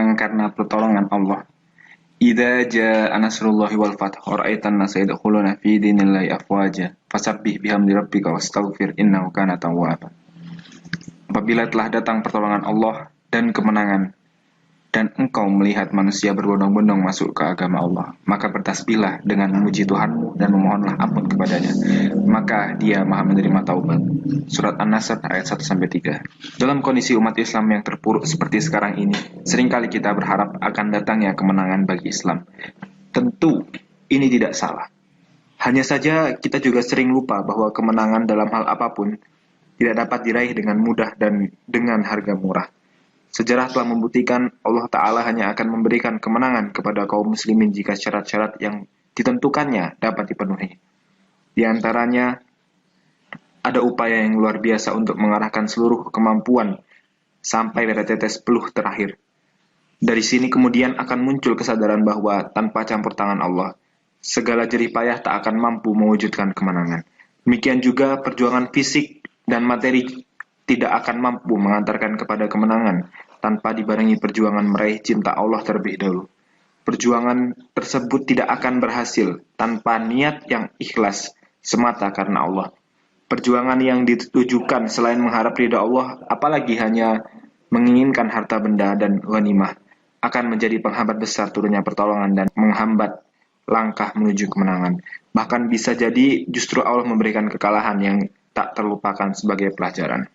menang karena pertolongan Allah. Idza jaa nasrullahi wal fath wa ra'aitan nasa yadkhuluna fi dinillahi afwaja fasabbih bihamdi rabbika wastaghfir innahu kana tawwaba. Apabila telah datang pertolongan Allah dan kemenangan, dan engkau melihat manusia berbondong-bondong masuk ke agama Allah, maka bertasbihlah dengan memuji Tuhanmu dan memohonlah ampun kepadanya, maka Dia Maha menerima taubat. Surat An-Nasr ayat 1-3. Dalam kondisi umat Islam yang terpuruk seperti sekarang ini, seringkali kita berharap akan datangnya kemenangan bagi Islam. Tentu ini tidak salah. Hanya saja kita juga sering lupa bahwa kemenangan dalam hal apapun tidak dapat diraih dengan mudah dan dengan harga murah. Sejarah telah membuktikan Allah Ta'ala hanya akan memberikan kemenangan kepada kaum muslimin jika syarat-syarat yang ditentukannya dapat dipenuhi. Di antaranya, ada upaya yang luar biasa untuk mengarahkan seluruh kemampuan sampai pada tetes peluh terakhir. Dari sini kemudian akan muncul kesadaran bahwa tanpa campur tangan Allah, segala jerih payah tak akan mampu mewujudkan kemenangan. Demikian juga perjuangan fisik dan materi tidak akan mampu mengantarkan kepada kemenangan tanpa dibarengi perjuangan meraih cinta Allah terlebih dahulu. Perjuangan tersebut tidak akan berhasil tanpa niat yang ikhlas semata karena Allah. Perjuangan yang ditujukan selain mengharap ridha Allah, apalagi hanya menginginkan harta benda dan ghanimah, akan menjadi penghambat besar turunnya pertolongan dan menghambat langkah menuju kemenangan. Bahkan bisa jadi justru Allah memberikan kekalahan yang tak terlupakan sebagai pelajaran.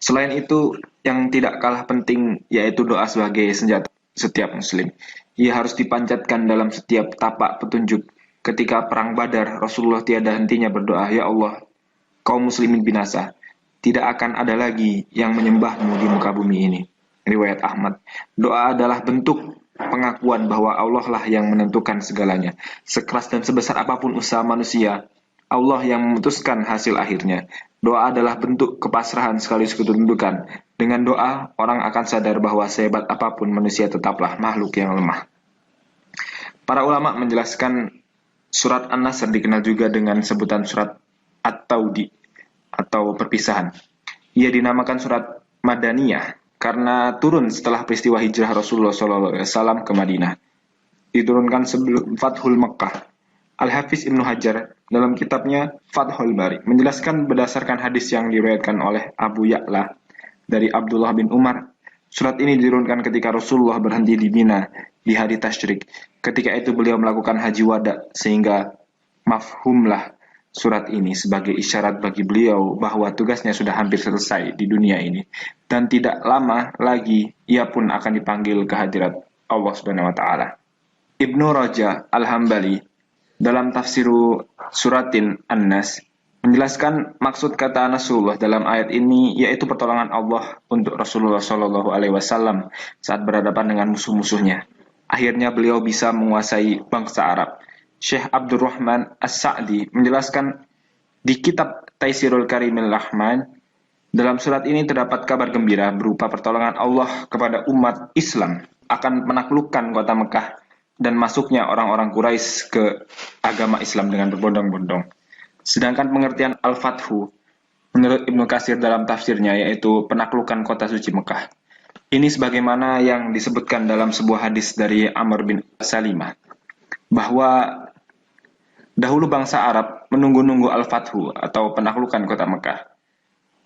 Selain itu, yang tidak kalah penting yaitu doa sebagai senjata setiap muslim. Ia harus dipanjatkan dalam setiap tapak petunjuk. Ketika perang Badar, Rasulullah tiada hentinya berdoa, "Ya Allah, kaum muslimin binasa. Tidak akan ada lagi yang menyembahmu di muka bumi ini." Riwayat Ahmad. Doa adalah bentuk pengakuan bahwa Allah lah yang menentukan segalanya. Sekeras dan sebesar apapun usaha manusia, Allah yang memutuskan hasil akhirnya. Doa adalah bentuk kepasrahan sekaligus ketundukan. Dengan doa, orang akan sadar bahwa sehebat apapun manusia tetaplah makhluk yang lemah. Para ulama menjelaskan surat An-Nasr dikenal juga dengan sebutan surat At-Taudi atau perpisahan. Ia dinamakan surat Madaniyah karena turun setelah peristiwa hijrah Rasulullah SAW ke Madinah. Diturunkan sebelum Fathul Makkah. Al-Hafiz Ibnu Hajar dalam kitabnya Fathul Bari menjelaskan berdasarkan hadis yang diriwayatkan oleh Abu Ya'la dari Abdullah bin Umar. Surat ini diturunkan ketika Rasulullah berhenti di Mina di hari Tasyrik. Ketika itu beliau melakukan haji wada, sehingga mafhumlah surat ini sebagai isyarat bagi beliau bahwa tugasnya sudah hampir selesai di dunia ini dan tidak lama lagi ia pun akan dipanggil ke hadirat Allah Subhanahu wa taala. Ibnu Raja Al-Hambali dalam tafsiru suratin An-Nas menjelaskan maksud kata Nasrullah dalam ayat ini yaitu pertolongan Allah untuk Rasulullah SAW saat berhadapan dengan musuh-musuhnya. Akhirnya beliau bisa menguasai bangsa Arab. Syekh Abdurrahman As-Sa'di menjelaskan di kitab Taisirul Karimil Rahman, dalam surat ini terdapat kabar gembira berupa pertolongan Allah kepada umat Islam akan menaklukkan kota Mekah dan masuknya orang-orang Quraisy ke agama Islam dengan berbondong-bondong. Sedangkan pengertian Al-Fathu menurut Ibnu Katsir dalam tafsirnya yaitu penaklukan kota suci Mekah. Ini sebagaimana yang disebutkan dalam sebuah hadis dari Amr bin Salimah bahwa dahulu bangsa Arab menunggu-nunggu Al-Fathu atau penaklukan kota Mekah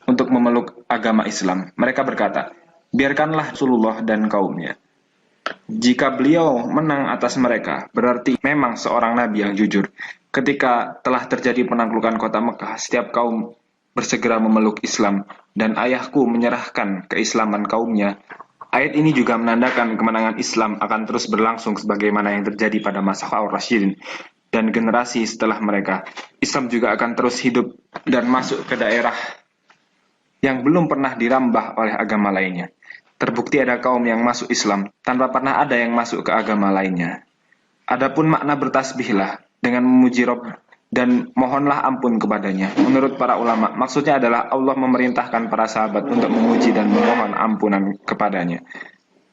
untuk memeluk agama Islam. Mereka berkata, biarkanlah Rasulullah dan kaumnya. Jika beliau menang atas mereka, berarti memang seorang nabi yang jujur. Ketika telah terjadi penaklukan kota Mekah, setiap kaum bersegera memeluk Islam dan ayahku menyerahkan keislaman kaumnya. Ayat ini juga menandakan kemenangan Islam akan terus berlangsung sebagaimana yang terjadi pada masa Ar-Rasyidin dan generasi setelah mereka. Islam juga akan terus hidup dan masuk ke daerah yang belum pernah dirambah oleh agama lainnya. Terbukti ada kaum yang masuk Islam tanpa pernah ada yang masuk ke agama lainnya. Adapun makna bertasbihlah dengan memuji Rabb dan mohonlah ampun kepadanya. Menurut para ulama, maksudnya adalah Allah memerintahkan para sahabat untuk memuji dan memohon ampunan kepadanya.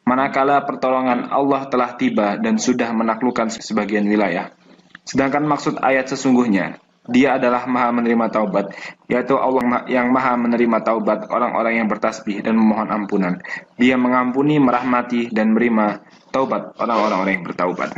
Manakala pertolongan Allah telah tiba dan sudah menaklukkan sebagian wilayah. Sedangkan maksud ayat sesungguhnya Dia adalah Maha menerima taubat, yaitu Allah yang Maha menerima taubat orang-orang yang bertasbih dan memohon ampunan. Dia mengampuni, merahmati, dan menerima taubat orang-orang yang bertaubat.